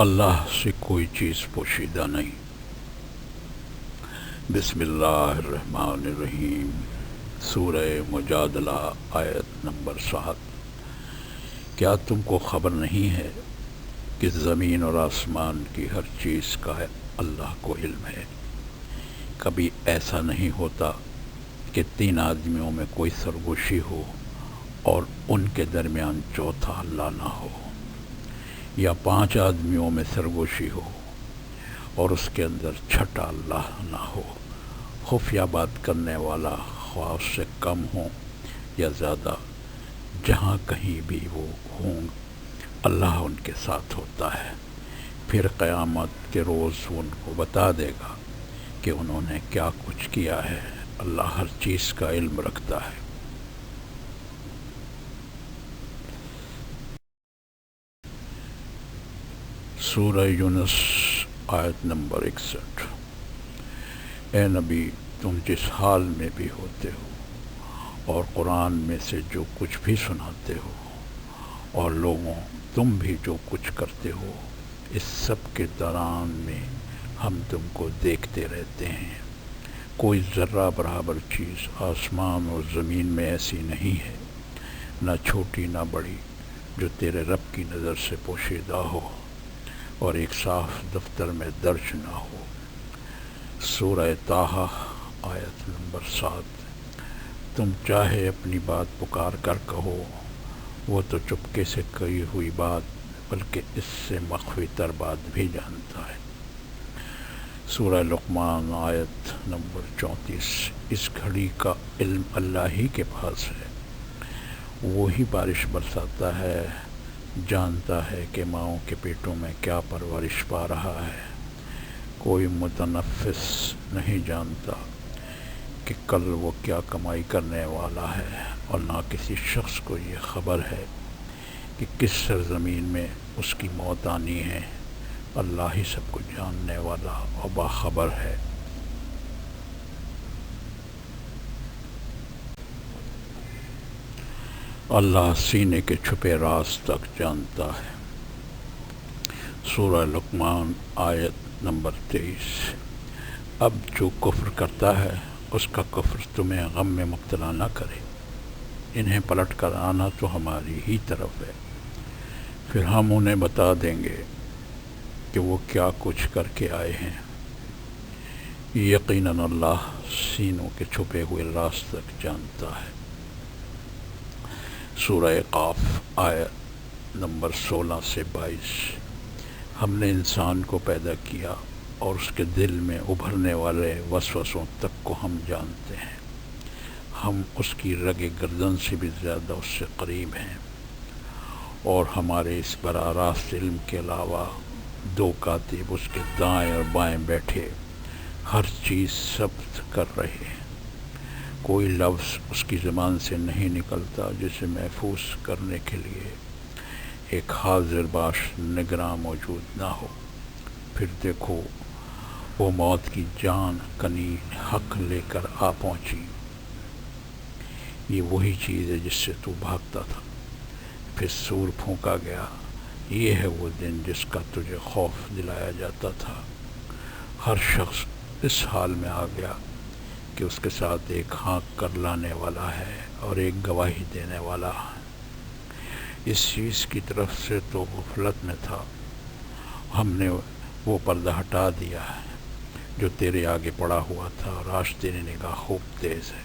اللہ سے کوئی چیز پوشیدہ نہیں۔ بسم اللہ الرحمن الرحیم۔ سورہ مجادلہ آیت نمبر 7۔ کیا تم کو خبر نہیں ہے کہ زمین اور آسمان کی ہر چیز کا اللہ کو علم ہے؟ کبھی ایسا نہیں ہوتا کہ 3 آدمیوں میں کوئی سرگوشی ہو اور ان کے درمیان چوتھا اللہ نہ ہو، یا 5 آدمیوں میں سرگوشی ہو اور اس کے اندر چھٹا اللہ نہ ہو۔ خفیہ بات کرنے والا خواہ اس سے کم ہو یا زیادہ، جہاں کہیں بھی وہ ہوں اللہ ان کے ساتھ ہوتا ہے۔ پھر قیامت کے روز ان کو بتا دے گا کہ انہوں نے کیا کچھ کیا ہے۔ اللہ ہر چیز کا علم رکھتا ہے۔ سورہ یونس آیت نمبر 61۔ اے نبی، تم جس حال میں بھی ہوتے ہو اور قرآن میں سے جو کچھ بھی سناتے ہو، اور لوگوں تم بھی جو کچھ کرتے ہو، اس سب کے دوران میں ہم تم کو دیکھتے رہتے ہیں۔ کوئی ذرہ برابر چیز آسمان اور زمین میں ایسی نہیں ہے، نہ چھوٹی نہ بڑی، جو تیرے رب کی نظر سے پوشیدہ ہو اور ایک صاف دفتر میں درج نہ ہو۔ سورہ طٰہٰ آیت نمبر 7۔ تم چاہے اپنی بات پکار کر کہو، وہ تو چپکے سے کہی ہوئی بات بلکہ اس سے مخفی تر بات بھی جانتا ہے۔ سورہ لقمان آیت نمبر 34۔ اس گھڑی کا علم اللہ ہی کے پاس ہے، وہی بارش برساتا ہے، جانتا ہے کہ ماؤں کے پیٹوں میں کیا پرورش پا رہا ہے۔ کوئی متنفس نہیں جانتا کہ کل وہ کیا کمائی کرنے والا ہے، اور نہ کسی شخص کو یہ خبر ہے کہ کس سرزمین میں اس کی موت آنی ہے۔ اللہ ہی سب کو جاننے والا اور باخبر ہے۔ اللہ سینے کے چھپے راز تک جانتا ہے۔ سورہ لقمان آیت نمبر 23۔ اب جو کفر کرتا ہے اس کا کفر تمہیں غم میں مبتلا نہ کرے، انہیں پلٹ کر آنا تو ہماری ہی طرف ہے، پھر ہم انہیں بتا دیں گے کہ وہ کیا کچھ کر کے آئے ہیں۔ یقیناً اللہ سینوں کے چھپے ہوئے راز تک جانتا ہے۔ سورہ قاف آیت نمبر 16 سے 22۔ ہم نے انسان کو پیدا کیا اور اس کے دل میں ابھرنے والے وسوسوں تک کو ہم جانتے ہیں۔ ہم اس کی رگ گردن سے بھی زیادہ اس سے قریب ہیں، اور ہمارے اس براہ راست علم کے علاوہ 2 کاتب اس کے دائیں اور بائیں بیٹھے ہر چیز ثبت کر رہے ہیں۔ کوئی لفظ اس کی زبان سے نہیں نکلتا جسے محفوظ کرنے کے لیے ایک حاضر باش نگراں موجود نہ ہو۔ پھر دیکھو، وہ موت کی جان کنی حق لے کر آ پہنچی۔ یہ وہی چیز ہے جس سے تو بھاگتا تھا۔ پھر سور پھونکا گیا۔ یہ ہے وہ دن جس کا تجھے خوف دلایا جاتا تھا۔ ہر شخص اس حال میں آ گیا کہ اس کے ساتھ ایک ہانک کر لانے والا ہے اور ایک گواہی دینے والا ہے۔ اس چیز کی طرف سے تو غفلت میں تھا، ہم نے وہ پردہ ہٹا دیا ہے جو تیرے آگے پڑا ہوا تھا، اور آج تیری نگاہ خوب تیز ہے۔